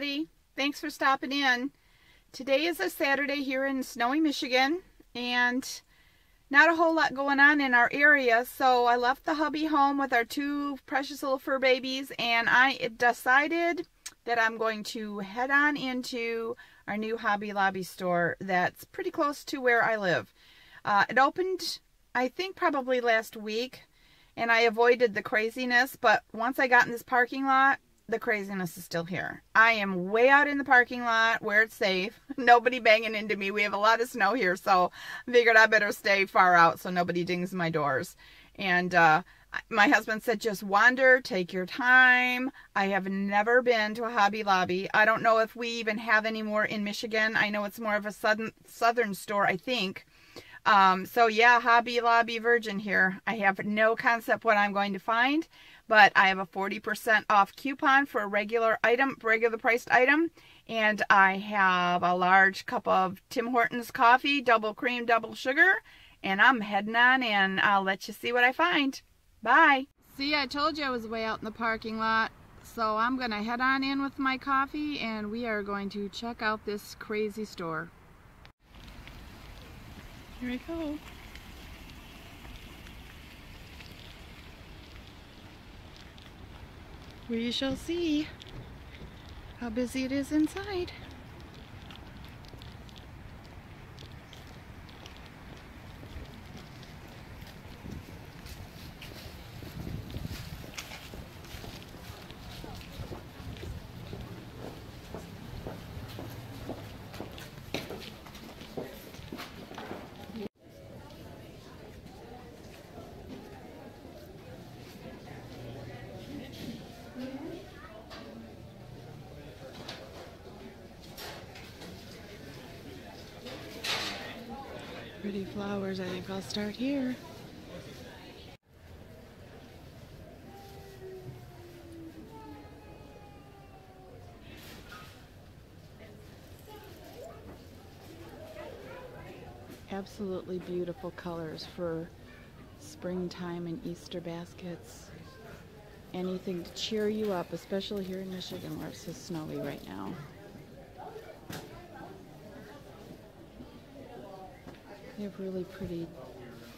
everybody. Thanks for stopping in. Today is a Saturday here in snowy Michigan, and not a whole lot going on in our area, so I left the hubby home with our two precious little fur babies, and I decided that I'm going to head on into our new Hobby Lobby store that's pretty close to where I live. It opened, I think, probably last week, and I avoided the craziness, but once I got in this parking lot, the craziness is still here. I am way out in the parking lot where it's safe. Nobody banging into me. We have a lot of snow here, so I figured I better stay far out so nobody dings my doors. And my husband said, just wander, take your time. I have never been to a Hobby Lobby. I don't know if we even have any more in Michigan. I know it's more of a southern store, I think. So yeah, Hobby Lobby virgin here. I have no concept what I'm going to find, but I have a 40% off coupon for a regular priced item, and I have a large cup of Tim Hortons coffee, double cream, double sugar, and I'm heading on in. I'll let you see what I find. Bye. See, I told you I was way out in the parking lot, so I'm gonna head on in with my coffee, and we are going to check out this crazy store. Here we go. We shall see how busy it is inside. Pretty flowers. I think I'll start here. Absolutely beautiful colors for springtime and Easter baskets. Anything to cheer you up, especially here in Michigan where it's so snowy right now. They have really pretty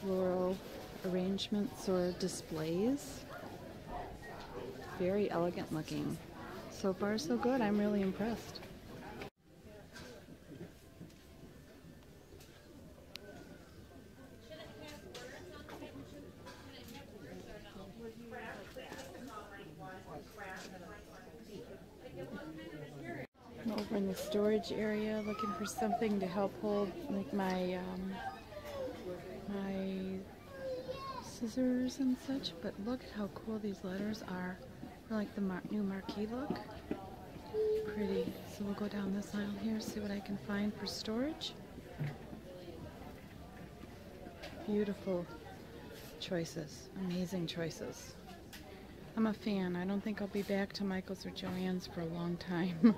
floral arrangements or displays. Very elegant looking. So far so good. I'm really impressed. Over in the storage area, looking for something to help hold like my my scissors and such. But look at how cool these letters are. I like the new marquee look. Pretty. So we'll go down this aisle here, see what I can find for storage. Beautiful choices. Amazing choices. I'm a fan. I don't think I'll be back to Michael's or Joann's for a long time.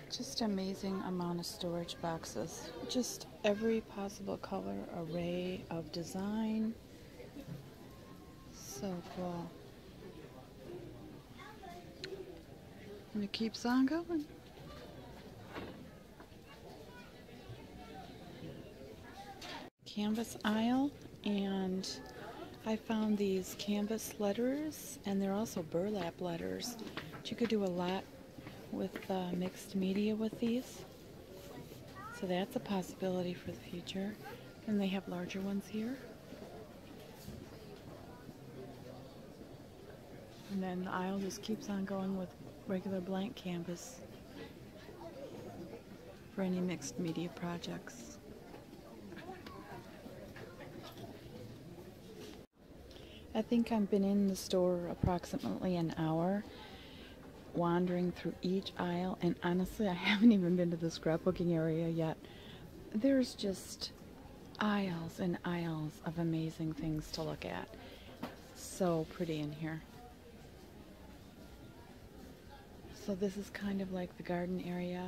Just amazing amount of storage boxes. Just every possible color, array of design. So cool. And it keeps on going. Canvas aisle, and I found these canvas letters, and they're also burlap letters. But you could do a lot with mixed media with these, so that's a possibility for the future. And they have larger ones here, and then the aisle just keeps on going with regular blank canvas for any mixed media projects. I think I've been in the store approximately an hour, wandering through each aisle, and honestly I haven't even been to the scrapbooking area yet. There's just aisles and aisles of amazing things to look at. So pretty in here. So this is kind of like the garden area,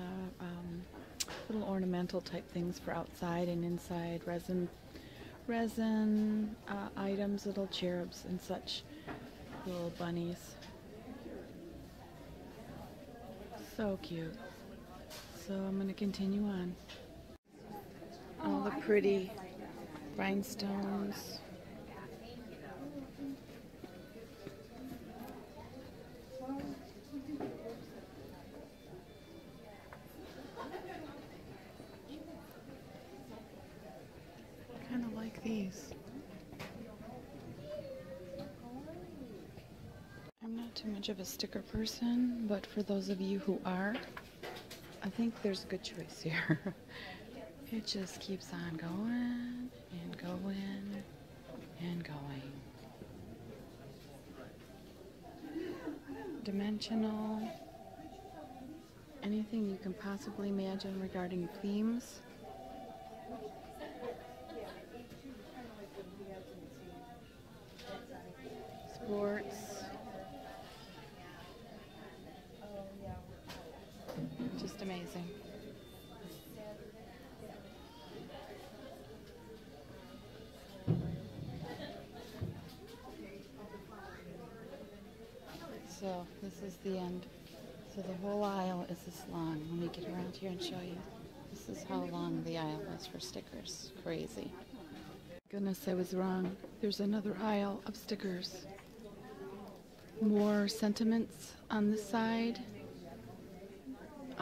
little ornamental type things for outside and inside, resin items, little cherubs and such, little bunnies. So cute. So I'm going to continue on. All the pretty rhinestones. Kind of like these. I'm not too much of a sticker person, but for those of you who are, I think there's a good choice here. It just keeps on going and going and going. Dimensional. Anything you can possibly imagine regarding themes. Sports. Just amazing. So this is the end. So the whole aisle is this long. Let me get around here and show you. This is how long the aisle is for stickers. Crazy. Goodness, I was wrong. There's another aisle of stickers. More sentiments on this side.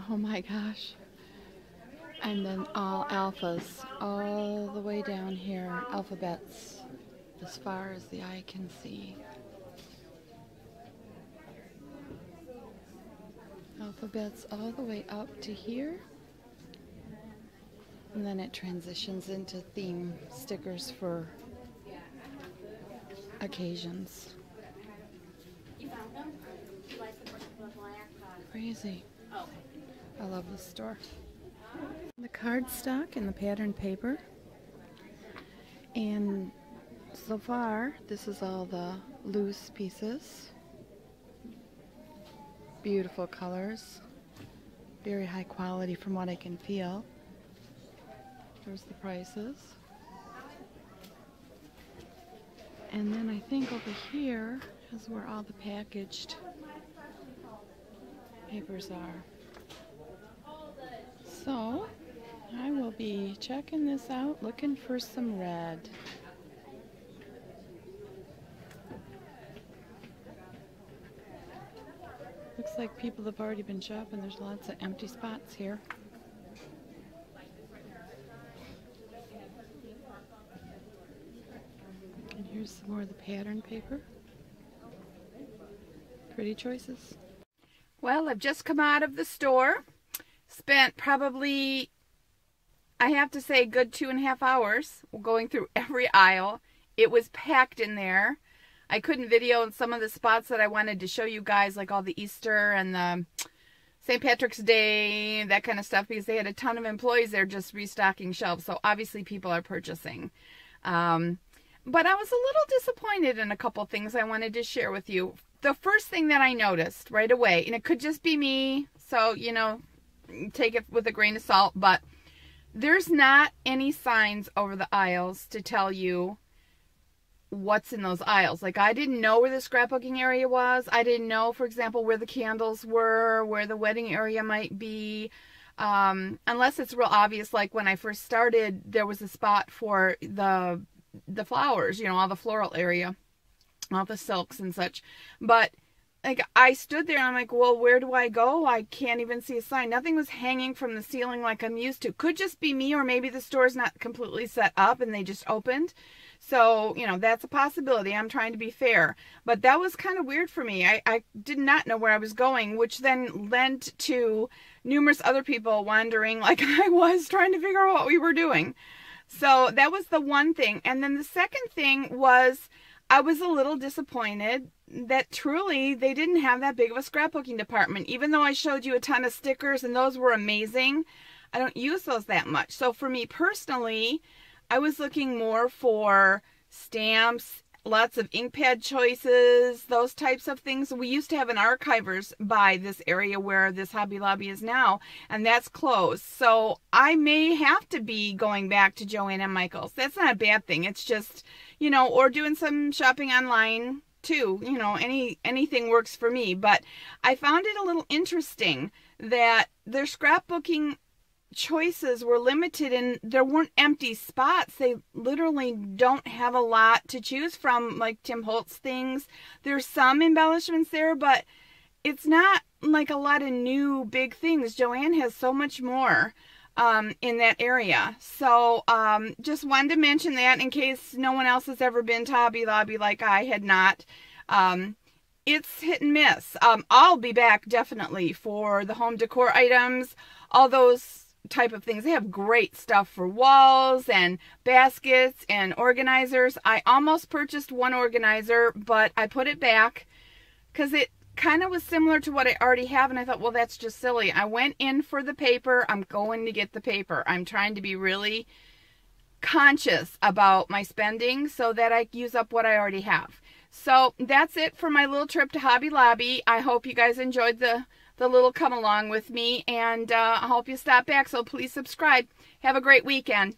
Oh my gosh. And then all alphas all the way down here. Alphabets as far as the eye can see. Alphabets all the way up to here. And then it transitions into theme stickers for occasions. Crazy. I love this store. The cardstock and the pattern paper. And so far, this is all the loose pieces. Beautiful colors. Very high quality from what I can feel. There's the prices. And then I think over here is where all the packaged papers are. So I will be checking this out, looking for some red. Looks like people have already been shopping. There's lots of empty spots here. And here's some more of the pattern paper. Pretty choices. Well, I've just come out of the store. Spent probably, I have to say, a good 2.5 hours going through every aisle. It was packed in there. I couldn't video in some of the spots that I wanted to show you guys, like all the Easter and the St. Patrick's Day, that kind of stuff, because they had a ton of employees there just restocking shelves. So obviously people are purchasing. But I was a little disappointed in a couple things I wanted to share with you. The first thing that I noticed right away, and it could just be me, so, you know, take it with a grain of salt, but there's not any signs over the aisles to tell you what's in those aisles. Like, I didn't know where the scrapbooking area was. I didn't know, for example, where the candles were, where the wedding area might be, unless it's real obvious. Like when I first started, there was a spot for the flowers, you know, all the floral area, all the silks and such. But like, I stood there and I'm like, well, where do I go? I can't even see a sign. Nothing was hanging from the ceiling like I'm used to. Could just be me, or maybe the store's not completely set up and they just opened. So, you know, that's a possibility. I'm trying to be fair. But that was kind of weird for me. I did not know where I was going, which then lent to numerous other people wandering like I was, trying to figure out what we were doing. So that was the one thing. And then the second thing was, I was a little disappointed that truly they didn't have that big of a scrapbooking department. Even though I showed you a ton of stickers and those were amazing, I don't use those that much. So for me personally, I was looking more for stamps, lots of ink pad choices, those types of things. We used to have an archivers by this area where this Hobby Lobby is now, and that's closed. So I may have to be going back to Joann and Michael's. That's not a bad thing. It's just, you know, or doing some shopping online too. You know, anything works for me. But I found it a little interesting that their scrapbooking choices were limited and there weren't empty spots. They literally don't have a lot to choose from, like Tim Holtz things. There's some embellishments there, but it's not like a lot of new big things. Joann has so much more in that area. So just wanted to mention that in case no one else has ever been to Hobby Lobby like I had not. It's hit and miss. I'll be back definitely for the home decor items, all those type of things. They have great stuff for walls and baskets and organizers. I almost purchased one organizer, but I put it back because it kind of was similar to what I already have, and I thought, well, that's just silly. I went in for the paper. I'm going to get the paper. I'm trying to be really conscious about my spending so that I use up what I already have. So that's it for my little trip to Hobby Lobby. I hope you guys enjoyed the little come along with me, and I hope you stop back, so please subscribe. Have a great weekend.